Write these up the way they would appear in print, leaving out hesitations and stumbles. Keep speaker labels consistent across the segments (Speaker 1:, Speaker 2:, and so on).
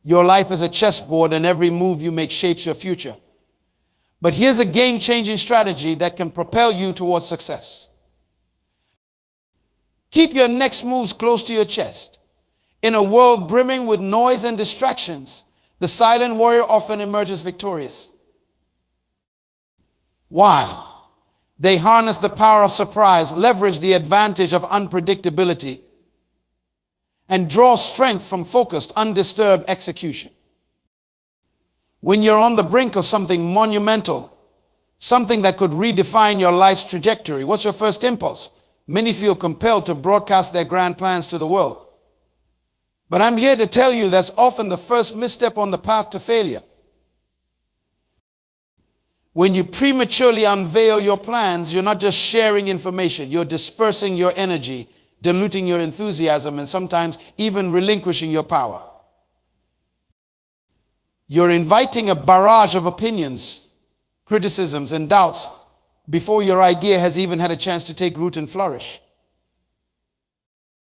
Speaker 1: Your life is a chessboard, and every move you make shapes your future. But here's a game-changing strategy that can propel you towards success. Keep your next moves close to your chest. In a world brimming with noise and distractions, the silent warrior often emerges victorious. Why? They harness the power of surprise, leverage the advantage of unpredictability, and draw strength from focused, undisturbed execution. When you're on the brink of something monumental, something that could redefine your life's trajectory, what's your first impulse? Many feel compelled to broadcast their grand plans to the world. But I'm here to tell you that's often the first misstep on the path to failure. When you prematurely unveil your plans, you're not just sharing information, you're dispersing your energy, diluting your enthusiasm, and sometimes even relinquishing your power. You're inviting a barrage of opinions, criticisms, and doubts before your idea has even had a chance to take root and flourish.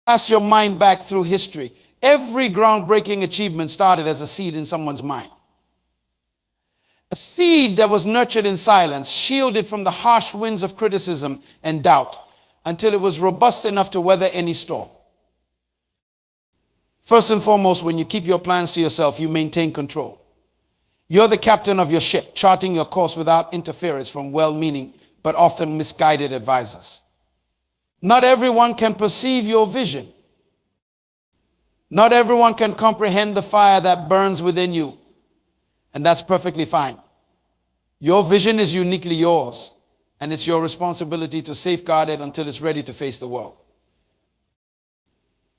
Speaker 1: Cast your mind back through history. Every groundbreaking achievement started as a seed in someone's mind. A seed that was nurtured in silence, shielded from the harsh winds of criticism and doubt, until it was robust enough to weather any storm. First and foremost, when you keep your plans to yourself, you maintain control. You're the captain of your ship, charting your course without interference from well-meaning but often misguided advisors. Not everyone can perceive your vision. Not everyone can comprehend the fire that burns within you. And that's perfectly fine. Your vision is uniquely yours, and it's your responsibility to safeguard it until it's ready to face the world.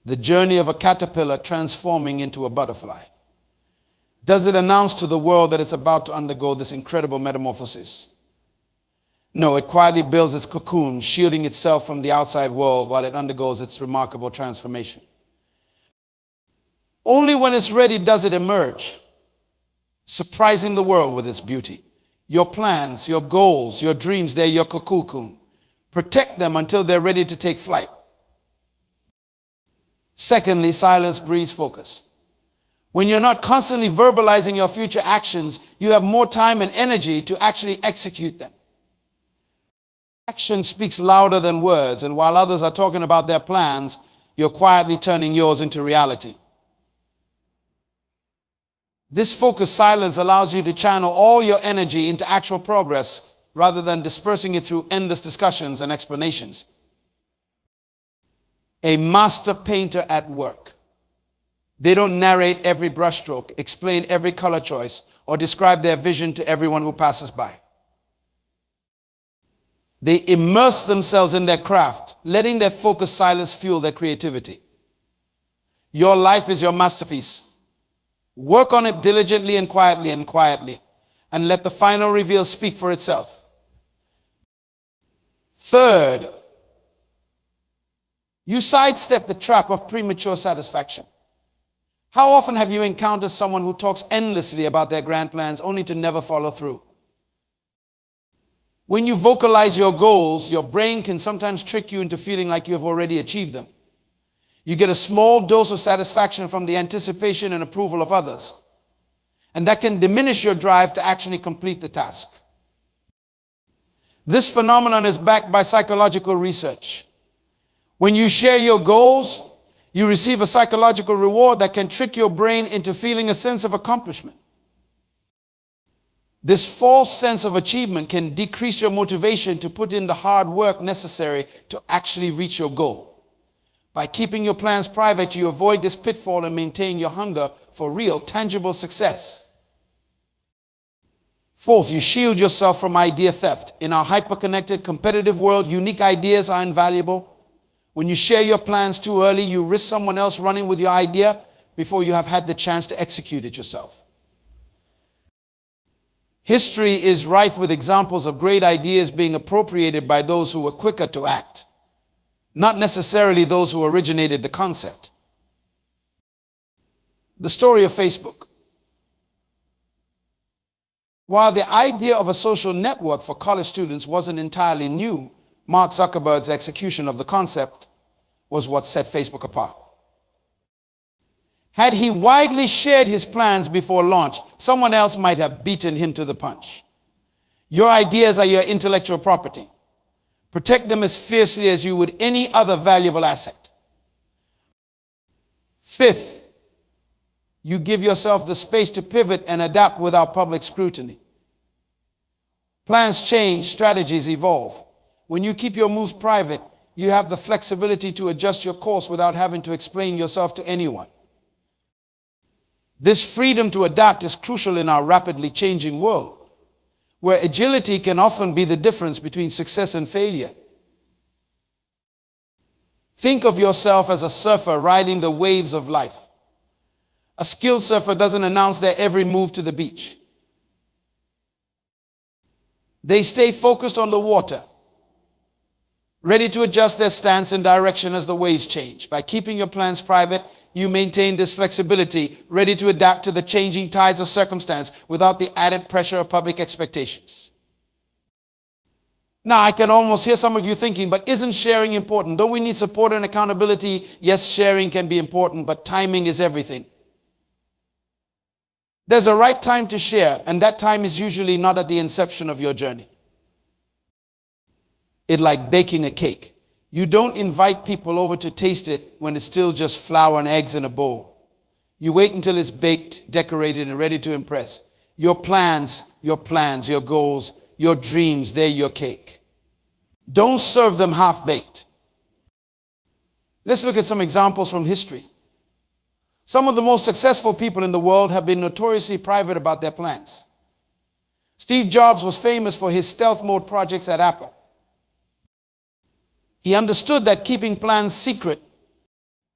Speaker 1: The journey of a caterpillar transforming into a butterfly. Does it announce to the world that it's about to undergo this incredible metamorphosis? No, it quietly builds its cocoon, shielding itself from the outside world while it undergoes its remarkable transformation. Only when it's ready does it emerge, surprising the world with its beauty. Your plans, your goals, your dreams, they're your cocoon. Protect them until they're ready to take flight. Secondly, silence breeds focus. When you're not constantly verbalizing your future actions, you have more time and energy to actually execute them. Action speaks louder than words, and while others are talking about their plans, you're quietly turning yours into reality. This focused silence allows you to channel all your energy into actual progress rather than dispersing it through endless discussions and explanations. A master painter at work. They don't narrate every brushstroke, explain every color choice, or describe their vision to everyone who passes by. They immerse themselves in their craft, letting their focused silence fuel their creativity. Your life is your masterpiece. Work on it diligently and quietly, and let the final reveal speak for itself. Third, you sidestep the trap of premature satisfaction. How often have you encountered someone who talks endlessly about their grand plans only to never follow through? When you vocalize your goals, your brain can sometimes trick you into feeling like you have already achieved them. You get a small dose of satisfaction from the anticipation and approval of others. And that can diminish your drive to actually complete the task. This phenomenon is backed by psychological research. When you share your goals, you receive a psychological reward that can trick your brain into feeling a sense of accomplishment. This false sense of achievement can decrease your motivation to put in the hard work necessary to actually reach your goal. By keeping your plans private, you avoid this pitfall and maintain your hunger for real, tangible success. Fourth, you shield yourself from idea theft. In our hyper-connected, competitive world, unique ideas are invaluable. When you share your plans too early, you risk someone else running with your idea before you have had the chance to execute it yourself. History is rife with examples of great ideas being appropriated by those who were quicker to act, not necessarily those who originated the concept. The story of Facebook. While the idea of a social network for college students wasn't entirely new, Mark Zuckerberg's execution of the concept was what set Facebook apart. Had he widely shared his plans before launch, someone else might have beaten him to the punch. Your ideas are your intellectual property. Protect them as fiercely as you would any other valuable asset. Fifth, you give yourself the space to pivot and adapt without public scrutiny. Plans change, strategies evolve. When you keep your moves private, you have the flexibility to adjust your course without having to explain yourself to anyone. This freedom to adapt is crucial in our rapidly changing world, where agility can often be the difference between success and failure. Think of yourself as a surfer riding the waves of life. A skilled surfer doesn't announce their every move to the beach. They stay focused on the water, ready to adjust their stance and direction as the waves change. By keeping your plans private, you maintain this flexibility, ready to adapt to the changing tides of circumstance without the added pressure of public expectations. Now, I can almost hear some of you thinking, but isn't sharing important? Don't we need support and accountability? Yes, sharing can be important, but timing is everything. There's a right time to share, and that time is usually not at the inception of your journey. It's like baking a cake. You don't invite people over to taste it when it's still just flour and eggs in a bowl. You wait until it's baked, decorated, and ready to impress. Your plans, your goals, your dreams, they're your cake. Don't serve them half-baked. Let's look at some examples from history. Some of the most successful people in the world have been notoriously private about their plans. Steve Jobs was famous for his stealth mode projects at Apple. He understood that keeping plans secret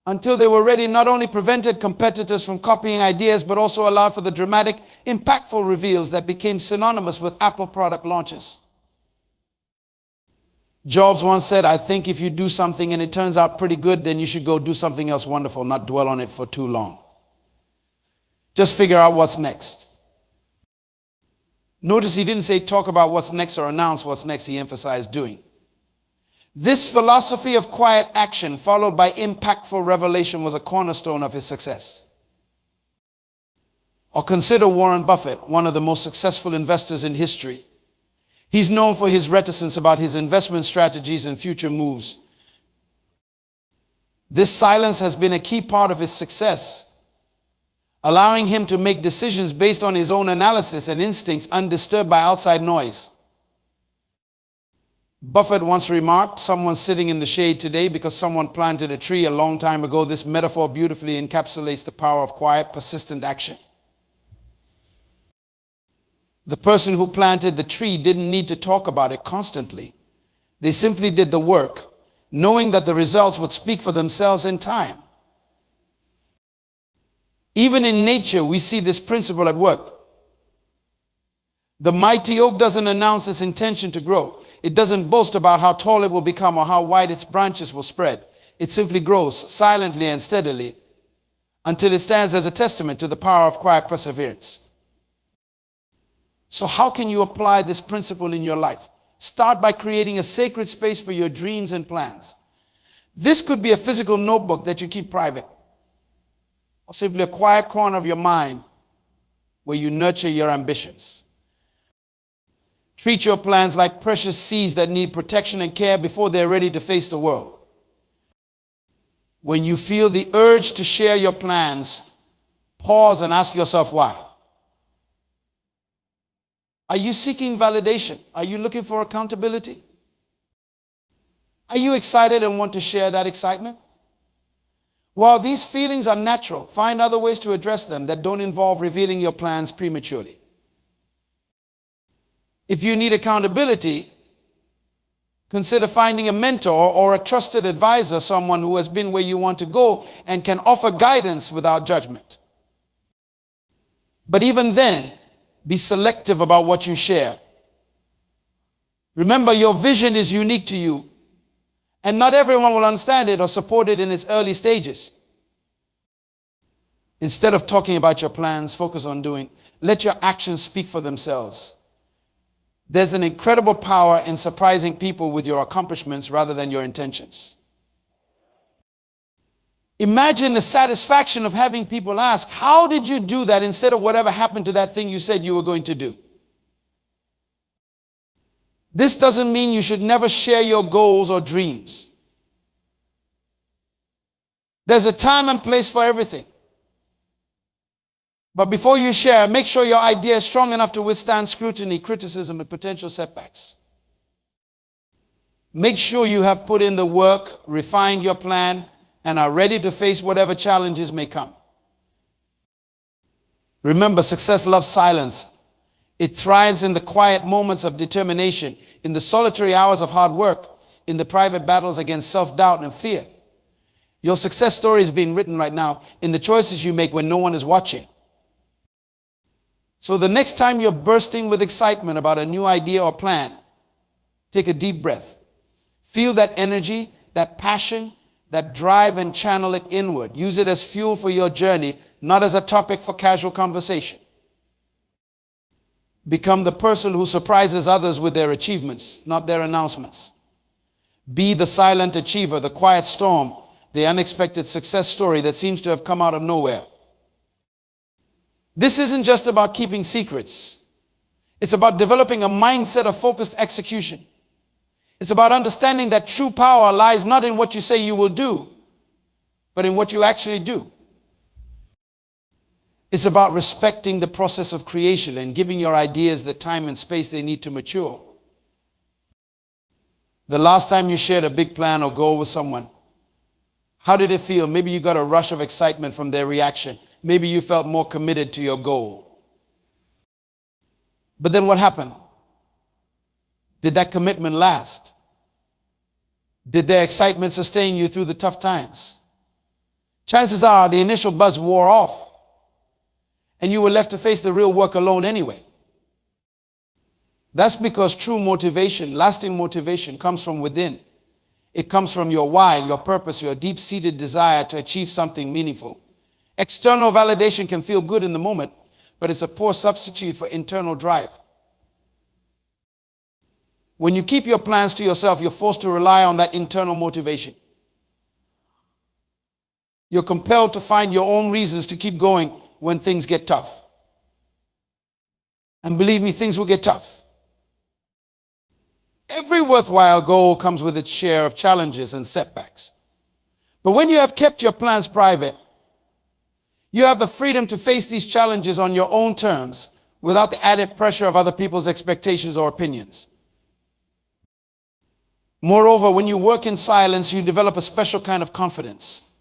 Speaker 1: until they were ready not only prevented competitors from copying ideas, but also allowed for the dramatic, impactful reveals that became synonymous with Apple product launches. Jobs once said, "I think if you do something and it turns out pretty good, then you should go do something else wonderful, not dwell on it for too long. Just figure out what's next." Notice he didn't say talk about what's next or announce what's next. He emphasized doing. This philosophy of quiet action followed by impactful revelation was a cornerstone of his success. Or consider Warren Buffett, one of the most successful investors in history. He's known for his reticence about his investment strategies and future moves. This silence has been a key part of his success, allowing him to make decisions based on his own analysis and instincts, undisturbed by outside noise. Buffett once remarked, "Someone's sitting in the shade today because someone planted a tree a long time ago." This metaphor beautifully encapsulates the power of quiet, persistent action. The person who planted the tree didn't need to talk about it constantly. They simply did the work, knowing that the results would speak for themselves in time. Even in nature, we see this principle at work. The mighty oak doesn't announce its intention to grow. It doesn't boast about how tall it will become or how wide its branches will spread. It simply grows silently and steadily until it stands as a testament to the power of quiet perseverance. So how can you apply this principle in your life? Start by creating a sacred space for your dreams and plans. This could be a physical notebook that you keep private, or simply a quiet corner of your mind where you nurture your ambitions. Treat your plans like precious seeds that need protection and care before they're ready to face the world. When you feel the urge to share your plans, pause and ask yourself why. Are you seeking validation? Are you looking for accountability? Are you excited and want to share that excitement? While these feelings are natural, find other ways to address them that don't involve revealing your plans prematurely. If you need accountability, consider finding a mentor or a trusted advisor, someone who has been where you want to go and can offer guidance without judgment. But even then, be selective about what you share. Remember, your vision is unique to you, and not everyone will understand it or support it in its early stages. Instead of talking about your plans, focus on doing. Let your actions speak for themselves. There's an incredible power in surprising people with your accomplishments rather than your intentions. Imagine the satisfaction of having people ask, how did you do that, instead of whatever happened to that thing you said you were going to do. This doesn't mean you should never share your goals or dreams. There's a time and place for everything. But before you share, make sure your idea is strong enough to withstand scrutiny, criticism, and potential setbacks. Make sure you have put in the work, refined your plan, and are ready to face whatever challenges may come. Remember, success loves silence. It thrives in the quiet moments of determination, in the solitary hours of hard work, in the private battles against self-doubt and fear. Your success story is being written right now in the choices you make when no one is watching. So the next time you're bursting with excitement about a new idea or plan, take a deep breath. Feel that energy, that passion, that drive, and channel it inward. Use it as fuel for your journey, not as a topic for casual conversation. Become the person who surprises others with their achievements, not their announcements. Be the silent achiever, the quiet storm, the unexpected success story that seems to have come out of nowhere. This isn't just about keeping secrets. It's about developing a mindset of focused execution. It's about understanding that true power lies not in what you say you will do, but in what you actually do. It's about respecting the process of creation and giving your ideas the time and space they need to mature. The last time you shared a big plan or goal with someone, how did it feel? Maybe you got a rush of excitement from their reaction. Maybe you felt more committed to your goal. But then what happened? Did that commitment last? Did their excitement sustain you through the tough times? Chances are the initial buzz wore off, and you were left to face the real work alone anyway. That's because true motivation, lasting motivation, comes from within. It comes from your why, your purpose, your deep-seated desire to achieve something meaningful. External validation can feel good in the moment, but it's a poor substitute for internal drive. When you keep your plans to yourself, you're forced to rely on that internal motivation. You're compelled to find your own reasons to keep going when things get tough. And believe me, things will get tough. Every worthwhile goal comes with its share of challenges and setbacks. But when you have kept your plans private, you have the freedom to face these challenges on your own terms without the added pressure of other people's expectations or opinions. Moreover, when you work in silence, you develop a special kind of confidence.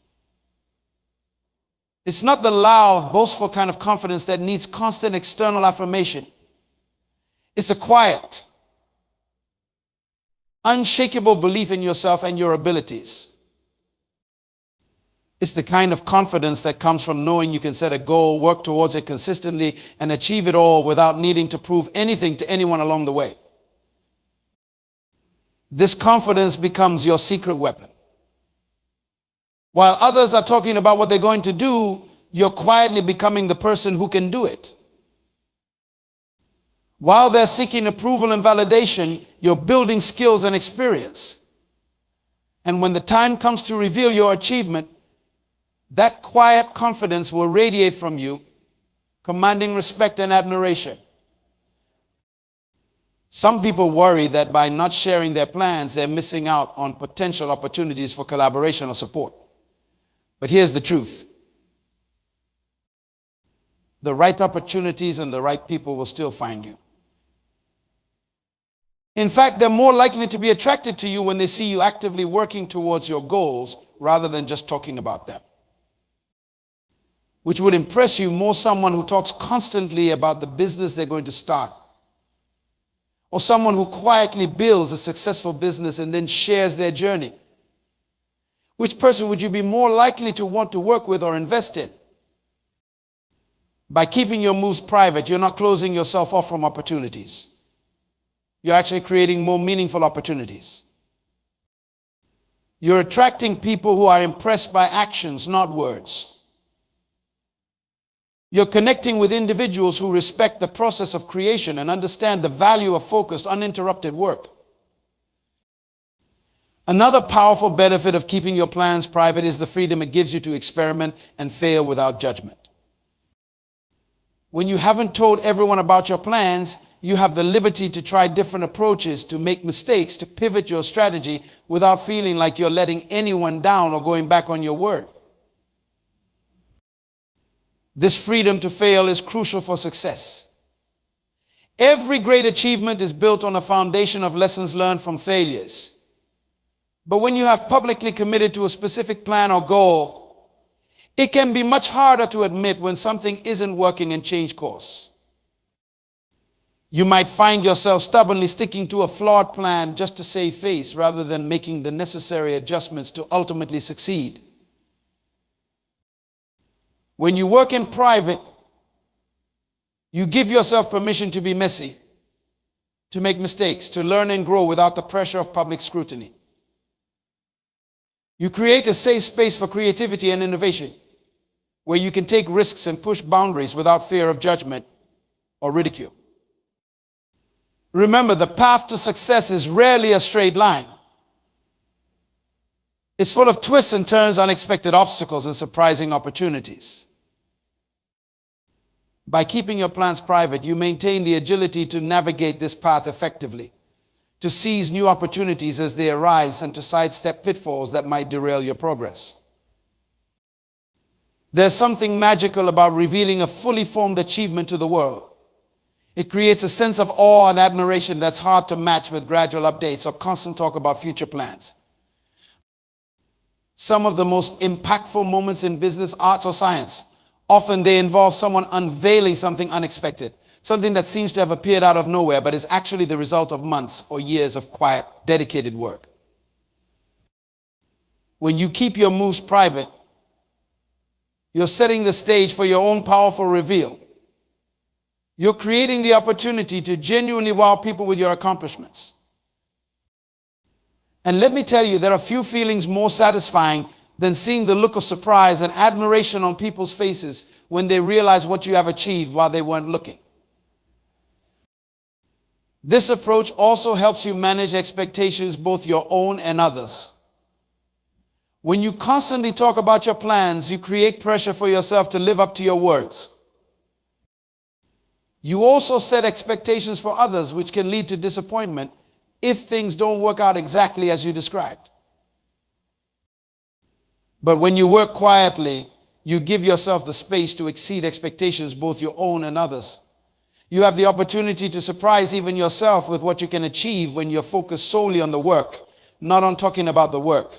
Speaker 1: It's not the loud, boastful kind of confidence that needs constant external affirmation. It's a quiet, unshakable belief in yourself and your abilities. It's the kind of confidence that comes from knowing you can set a goal, work towards it consistently, and achieve it all without needing to prove anything to anyone along the way. This confidence becomes your secret weapon. While others are talking about what they're going to do, you're quietly becoming the person who can do it. While they're seeking approval and validation, you're building skills and experience. And when the time comes to reveal your achievement, that quiet confidence will radiate from you, commanding respect and admiration. Some people worry that by not sharing their plans, they're missing out on potential opportunities for collaboration or support. But here's the truth. The right opportunities and the right people will still find you. In fact, they're more likely to be attracted to you when they see you actively working towards your goals rather than just talking about them. Which would impress you more someone who talks constantly about the business they're going to start, or someone who quietly builds a successful business and then shares their journey? Which person would you be more likely to want to work with or invest in? By keeping your moves private, you're not closing yourself off from opportunities. You're actually creating more meaningful opportunities. You're attracting people who are impressed by actions, not words. You're connecting with individuals who respect the process of creation and understand the value of focused, uninterrupted work. Another powerful benefit of keeping your plans private is the freedom it gives you to experiment and fail without judgment. When you haven't told everyone about your plans, you have the liberty to try different approaches, to make mistakes, to pivot your strategy without feeling like you're letting anyone down or going back on your word. This freedom to fail is crucial for success. Every great achievement is built on a foundation of lessons learned from failures. But when you have publicly committed to a specific plan or goal, it can be much harder to admit when something isn't working and change course. You might find yourself stubbornly sticking to a flawed plan just to save face rather than making the necessary adjustments to ultimately succeed. When you work in private, you give yourself permission to be messy, to make mistakes, to learn and grow without the pressure of public scrutiny. You create a safe space for creativity and innovation, where you can take risks and push boundaries without fear of judgment or ridicule. Remember, the path to success is rarely a straight line. It's full of twists and turns, unexpected obstacles, and surprising opportunities. By keeping your plans private, you maintain the agility to navigate this path effectively, to seize new opportunities as they arise, and to sidestep pitfalls that might derail your progress. There's something magical about revealing a fully formed achievement to the world. It creates a sense of awe and admiration that's hard to match with gradual updates or constant talk about future plans. Some of the most impactful moments in business, arts, or science, often they involve someone unveiling something unexpected, something that seems to have appeared out of nowhere, but is actually the result of months or years of quiet, dedicated work. When you keep your moves private, you're setting the stage for your own powerful reveal. You're creating the opportunity to genuinely wow people with your accomplishments. And let me tell you, there are few feelings more satisfying than seeing the look of surprise and admiration on people's faces when they realize what you have achieved while they weren't looking. This approach also helps you manage expectations, both your own and others. When you constantly talk about your plans, you create pressure for yourself to live up to your words. You also set expectations for others, which can lead to disappointment if things don't work out exactly as you described. But when you work quietly, you give yourself the space to exceed expectations, both your own and others. You have the opportunity to surprise even yourself with what you can achieve when you're focused solely on the work, not on talking about the work.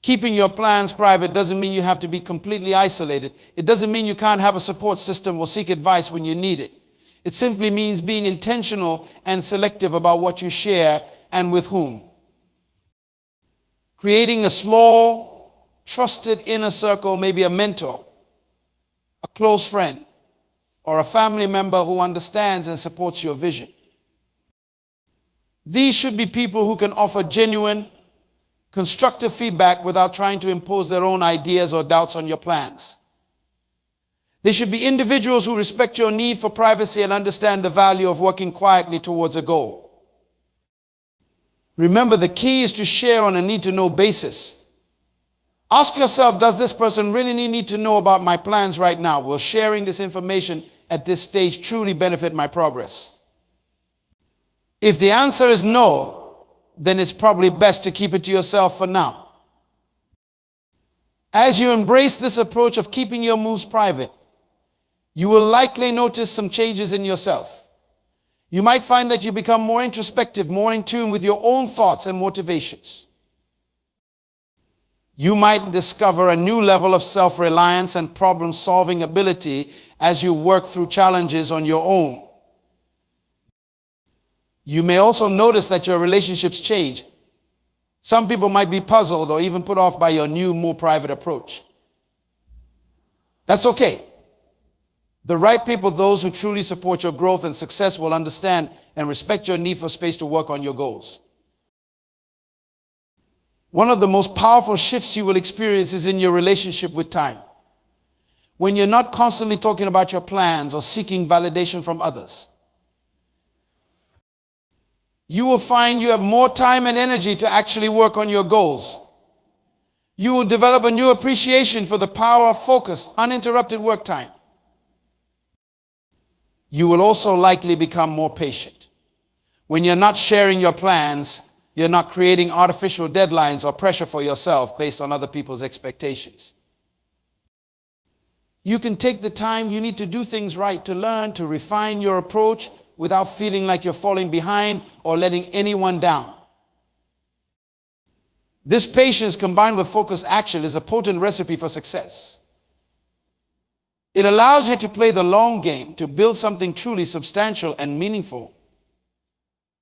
Speaker 1: Keeping your plans private doesn't mean you have to be completely isolated. It doesn't mean you can't have a support system or seek advice when you need it. It simply means being intentional and selective about what you share and with whom. Creating a small, trusted inner circle, maybe a mentor, a close friend, or a family member who understands and supports your vision. These should be people who can offer genuine, constructive feedback without trying to impose their own ideas or doubts on your plans. They should be individuals who respect your need for privacy and understand the value of working quietly towards a goal. Remember, the key is to share on a need-to-know basis. Ask yourself, does this person really need to know about my plans right now? Will sharing this information at this stage truly benefit my progress? If the answer is no, then it's probably best to keep it to yourself for now. As you embrace this approach of keeping your moves private, you will likely notice some changes in yourself. You might find that you become more introspective, more in tune with your own thoughts and motivations. You might discover a new level of self-reliance and problem-solving ability as you work through challenges on your own. You may also notice that your relationships change. Some people might be puzzled or even put off by your new, more private approach. That's okay. The right people, those who truly support your growth and success, will understand and respect your need for space to work on your goals. One of the most powerful shifts you will experience is in your relationship with time. When you're not constantly talking about your plans or seeking validation from others. You will find you have more time and energy to actually work on your goals. You will develop a new appreciation for the power of focused, uninterrupted work time. You will also likely become more patient. When you're not sharing your plans, you're not creating artificial deadlines or pressure for yourself based on other people's expectations. You can take the time you need to do things right, to learn, to refine your approach without feeling like you're falling behind or letting anyone down. This patience combined with focused action is a potent recipe for success. It allows you to play the long game, to build something truly substantial and meaningful,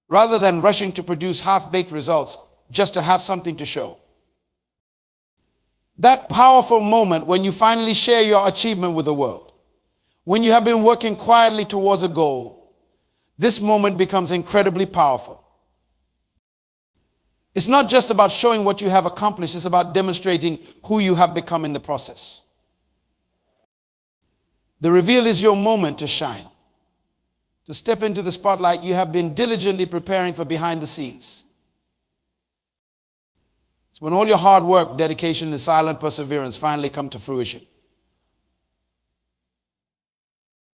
Speaker 1: rather than rushing to produce half-baked results just to have something to show. That powerful moment when you finally share your achievement with the world, when you have been working quietly towards a goal, this moment becomes incredibly powerful. It's not just about showing what you have accomplished, it's about demonstrating who you have become in the process. The reveal is your moment to shine, to step into the spotlight you have been diligently preparing for behind the scenes. It's when all your hard work, dedication, and silent perseverance finally come to fruition.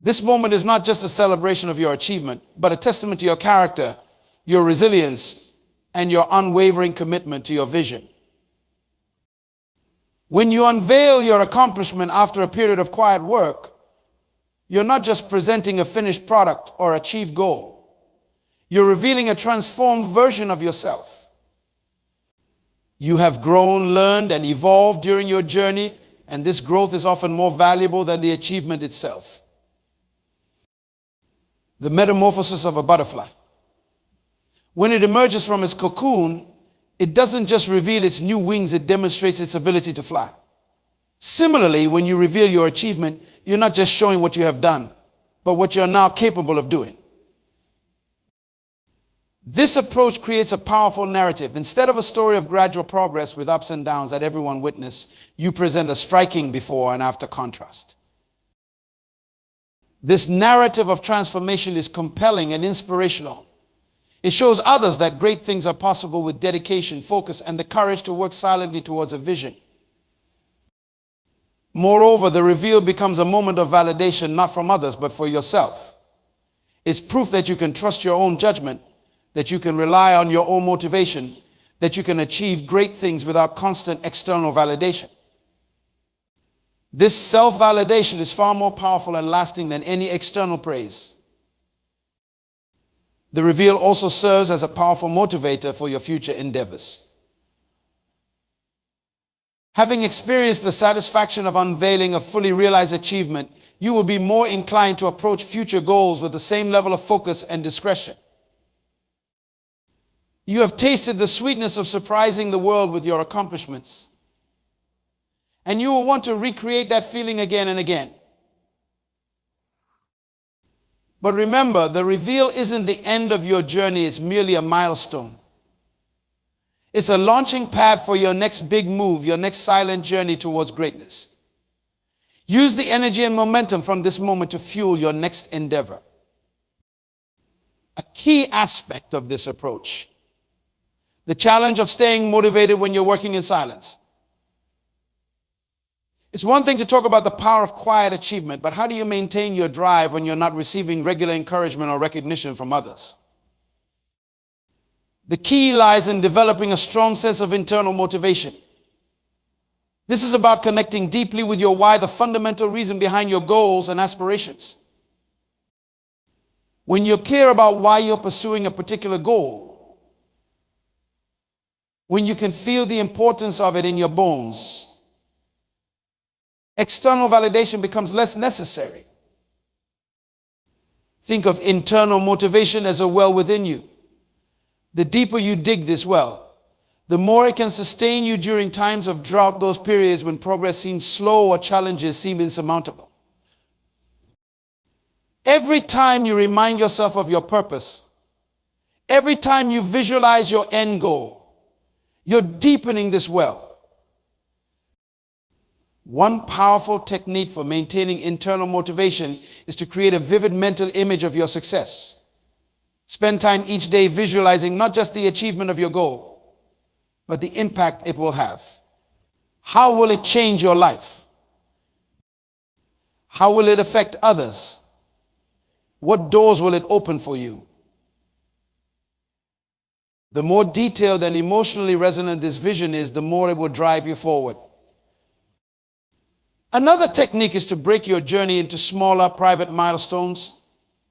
Speaker 1: This moment is not just a celebration of your achievement, but a testament to your character, your resilience, and your unwavering commitment to your vision. When you unveil your accomplishment after a period of quiet work, you're not just presenting a finished product or achieved goal. You're revealing a transformed version of yourself. You have grown, learned, and evolved during your journey, and this growth is often more valuable than the achievement itself. The metamorphosis of a butterfly. When it emerges from its cocoon, it doesn't just reveal its new wings, it demonstrates its ability to fly. Similarly, when you reveal your achievement, you're not just showing what you have done, but what you're now capable of doing. This approach creates a powerful narrative. Instead of a story of gradual progress with ups and downs that everyone witnessed, you present a striking before and after contrast. This narrative of transformation is compelling and inspirational. It shows others that great things are possible with dedication, focus, and the courage to work silently towards a vision. Moreover, the reveal becomes a moment of validation, not from others, but for yourself. It's proof that you can trust your own judgment, that you can rely on your own motivation, that you can achieve great things without constant external validation. This self-validation is far more powerful and lasting than any external praise. The reveal also serves as a powerful motivator for your future endeavors. Having experienced the satisfaction of unveiling a fully realized achievement, you will be more inclined to approach future goals with the same level of focus and discretion. You have tasted the sweetness of surprising the world with your accomplishments, and you will want to recreate that feeling again and again. But remember, the reveal isn't the end of your journey, it's merely a milestone. It's a launching pad for your next big move, your next silent journey towards greatness. Use the energy and momentum from this moment to fuel your next endeavor. A key aspect of this approach, the challenge of staying motivated when you're working in silence. It's one thing to talk about the power of quiet achievement, but how do you maintain your drive when you're not receiving regular encouragement or recognition from others? The key lies in developing a strong sense of internal motivation. This is about connecting deeply with your why, the fundamental reason behind your goals and aspirations. When you're clear about why you're pursuing a particular goal, when you can feel the importance of it in your bones, external validation becomes less necessary. Think of internal motivation as a well within you. The deeper you dig this well, the more it can sustain you during times of drought, those periods when progress seems slow or challenges seem insurmountable. Every time you remind yourself of your purpose, every time you visualize your end goal, you're deepening this well. One powerful technique for maintaining internal motivation is to create a vivid mental image of your success. Spend time each day visualizing not just the achievement of your goal, but the impact it will have. How will it change your life? How will it affect others? What doors will it open for you? The more detailed and emotionally resonant this vision is, the more it will drive you forward. Another technique is to break your journey into smaller, private milestones.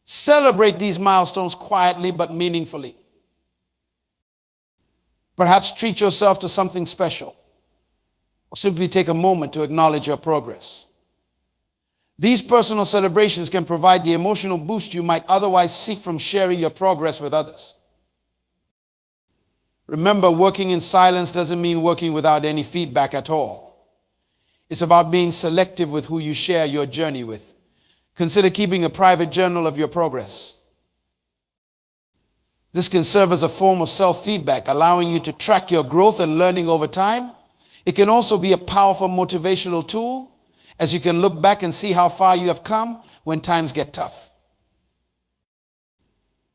Speaker 1: Celebrate these milestones quietly but meaningfully. Perhaps treat yourself to something special, or simply take a moment to acknowledge your progress. These personal celebrations can provide the emotional boost you might otherwise seek from sharing your progress with others. Remember, working in silence doesn't mean working without any feedback at all. It's about being selective with who you share your journey with. Consider keeping a private journal of your progress. This can serve as a form of self-feedback, allowing you to track your growth and learning over time. It can also be a powerful motivational tool, as you can look back and see how far you have come when times get tough.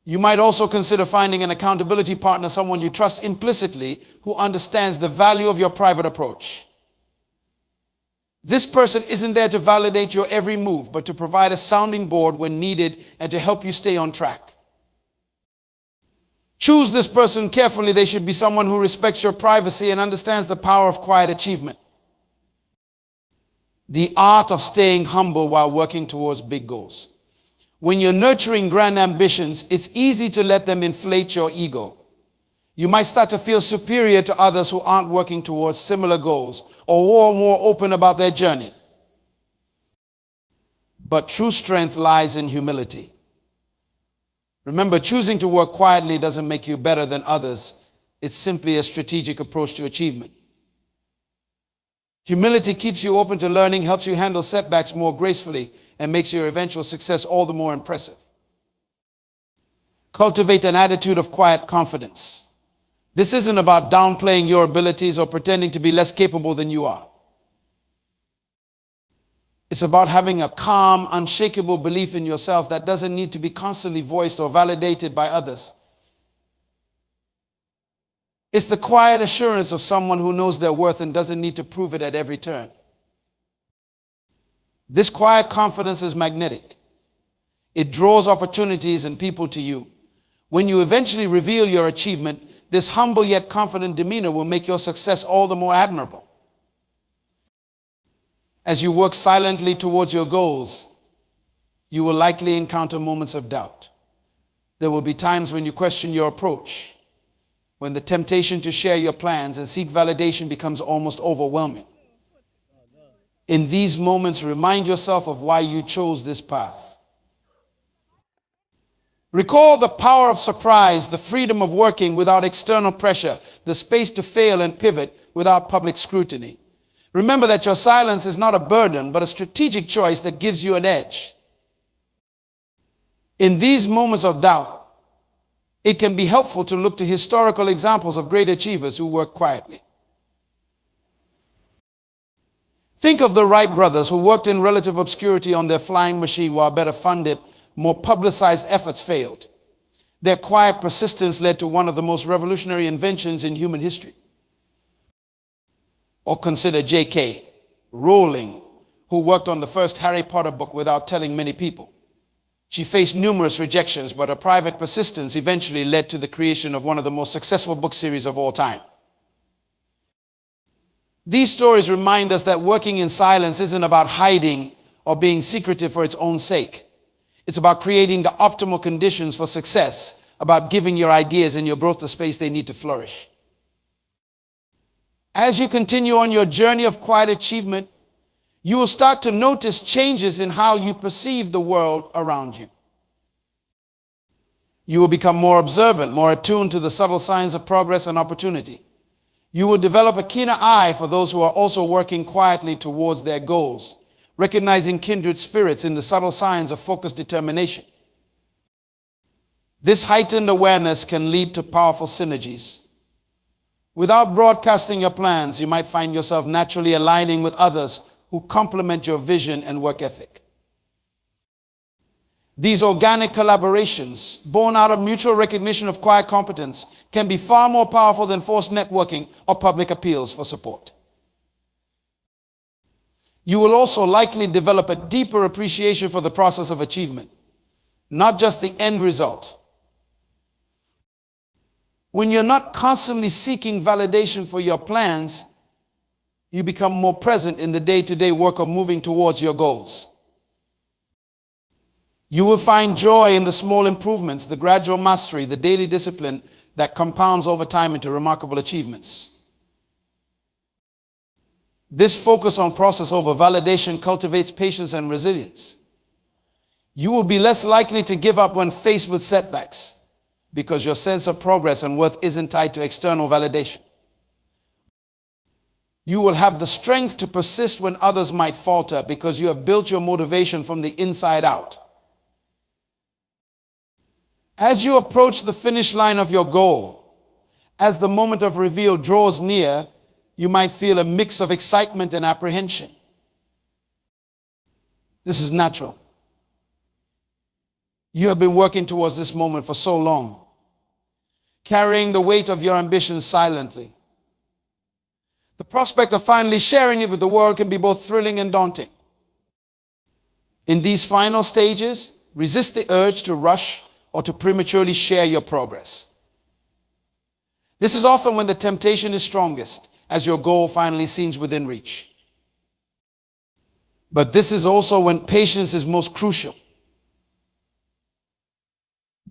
Speaker 1: You might also consider finding an accountability partner, someone you trust implicitly, who understands the value of your private approach. This person isn't there to validate your every move, but to provide a sounding board when needed and to help you stay on track. Choose this person carefully. They should be someone who respects your privacy and understands the power of quiet achievement. The art of staying humble while working towards big goals. When you're nurturing grand ambitions, it's easy to let them inflate your ego. You might start to feel superior to others who aren't working towards similar goals or who are more open about their journey. But true strength lies in humility. Remember, choosing to work quietly doesn't make you better than others. It's simply a strategic approach to achievement. Humility keeps you open to learning, helps you handle setbacks more gracefully, and makes your eventual success all the more impressive. Cultivate an attitude of quiet confidence. This isn't about downplaying your abilities or pretending to be less capable than you are. It's about having a calm, unshakable belief in yourself that doesn't need to be constantly voiced or validated by others. It's the quiet assurance of someone who knows their worth and doesn't need to prove it at every turn. This quiet confidence is magnetic. It draws opportunities and people to you. When you eventually reveal your achievement, this humble yet confident demeanor will make your success all the more admirable. As you work silently towards your goals, you will likely encounter moments of doubt. There will be times when you question your approach, when the temptation to share your plans and seek validation becomes almost overwhelming. In these moments, remind yourself of why you chose this path. Recall the power of surprise, the freedom of working without external pressure, the space to fail and pivot without public scrutiny. Remember that your silence is not a burden, but a strategic choice that gives you an edge. In these moments of doubt, it can be helpful to look to historical examples of great achievers who work quietly. Think of the Wright brothers, who worked in relative obscurity on their flying machine while better funded, more publicized efforts failed. Their quiet persistence led to one of the most revolutionary inventions in human history. Or consider J.K. Rowling, who worked on the first Harry Potter book without telling many people. She faced numerous rejections, but her private persistence eventually led to the creation of one of the most successful book series of all time. These stories remind us that working in silence isn't about hiding or being secretive for its own sake. It's about creating the optimal conditions for success, about giving your ideas and your growth the space they need to flourish. As you continue on your journey of quiet achievement, you will start to notice changes in how you perceive the world around you. You will become more observant, more attuned to the subtle signs of progress and opportunity. You will develop a keener eye for those who are also working quietly towards their goals, recognizing kindred spirits in the subtle signs of focused determination. This heightened awareness can lead to powerful synergies. Without broadcasting your plans, you might find yourself naturally aligning with others who complement your vision and work ethic. These organic collaborations, born out of mutual recognition of quiet competence, can be far more powerful than forced networking or public appeals for support. You will also likely develop a deeper appreciation for the process of achievement, not just the end result. When you're not constantly seeking validation for your plans, you become more present in the day-to-day work of moving towards your goals. You will find joy in the small improvements, the gradual mastery, the daily discipline that compounds over time into remarkable achievements. This focus on process over validation cultivates patience and resilience. You will be less likely to give up when faced with setbacks because your sense of progress and worth isn't tied to external validation. You will have the strength to persist when others might falter because you have built your motivation from the inside out. As you approach the finish line of your goal, as the moment of reveal draws near, you might feel a mix of excitement and apprehension. This is natural. You have been working towards this moment for so long, carrying the weight of your ambitions silently. The prospect of finally sharing it with the world can be both thrilling and daunting. In these final stages, resist the urge to rush or to prematurely share your progress. This is often when the temptation is strongest, as your goal finally seems within reach. But this is also when patience is most crucial.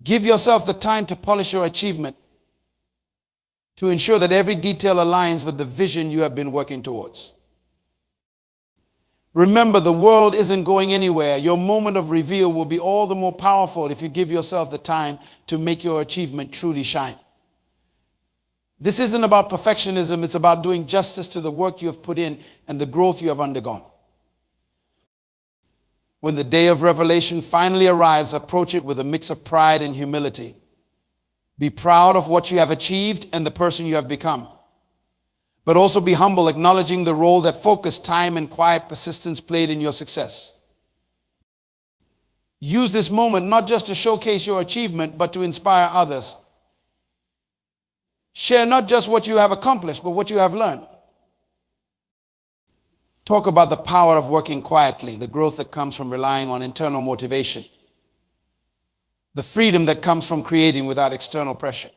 Speaker 1: Give yourself the time to polish your achievement, to ensure that every detail aligns with the vision you have been working towards. Remember, the world isn't going anywhere. Your moment of reveal will be all the more powerful if you give yourself the time to make your achievement truly shine. This isn't about perfectionism. It's about doing justice to the work you have put in and the growth you have undergone. When the day of revelation finally arrives, approach it with a mix of pride and humility. Be proud of what you have achieved and the person you have become. But also be humble, acknowledging the role that focus, time, and quiet persistence played in your success. Use this moment not just to showcase your achievement, but to inspire others. Share not just what you have accomplished, but what you have learned. Talk about the power of working quietly, the growth that comes from relying on internal motivation, the freedom that comes from creating without external pressure.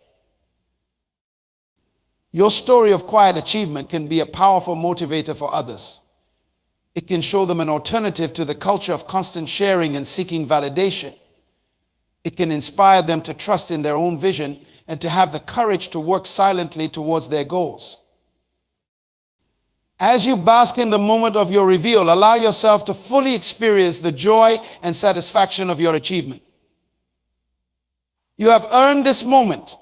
Speaker 1: Your story of quiet achievement can be a powerful motivator for others. It can show them an alternative to the culture of constant sharing and seeking validation. It can inspire them to trust in their own vision and to have the courage to work silently towards their goals. As you bask in the moment of your reveal, allow yourself to fully experience the joy and satisfaction of your achievement. You have earned this moment.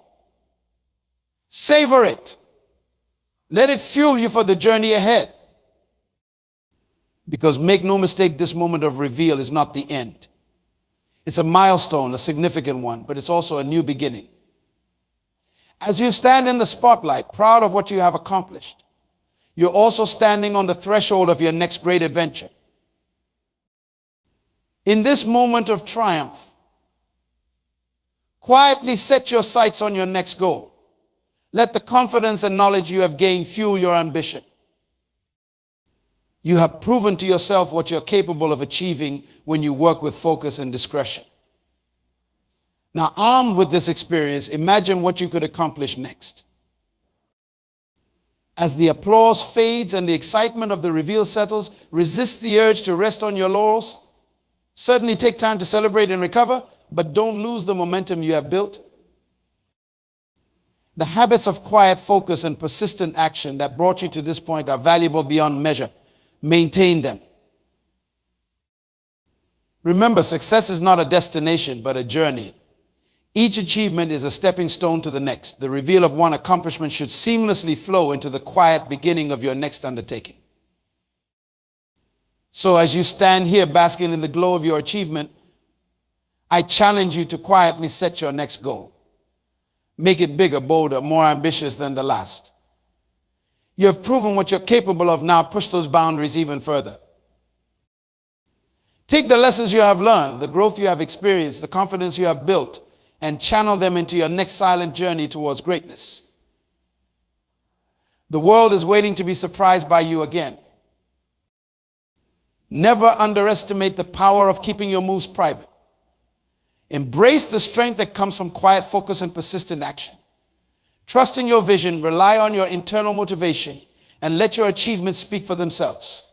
Speaker 1: Savor it. Let it fuel you for the journey ahead. Because make no mistake, this moment of reveal is not the end. It's a milestone, a significant one, but it's also a new beginning. As you stand in the spotlight, proud of what you have accomplished, you're also standing on the threshold of your next great adventure. In this moment of triumph, quietly set your sights on your next goal. Let the confidence and knowledge you have gained fuel your ambition. You have proven to yourself what you're capable of achieving when you work with focus and discretion. Now, armed with this experience, imagine what you could accomplish next. As the applause fades and the excitement of the reveal settles, resist the urge to rest on your laurels. Certainly take time to celebrate and recover, but don't lose the momentum you have built. The habits of quiet focus and persistent action that brought you to this point are valuable beyond measure. Maintain them. Remember, success is not a destination, but a journey. Each achievement is a stepping stone to the next. The reveal of one accomplishment should seamlessly flow into the quiet beginning of your next undertaking. So as you stand here basking in the glow of your achievement, I challenge you to quietly set your next goal. Make it bigger, bolder, more ambitious than the last. You have proven what you're capable of. Now push those boundaries even further. Take the lessons you have learned, the growth you have experienced, the confidence you have built, and channel them into your next silent journey towards greatness. The world is waiting to be surprised by you again. Never underestimate the power of keeping your moves private. Embrace the strength that comes from quiet focus and persistent action. Trust in your vision, rely on your internal motivation, and let your achievements speak for themselves.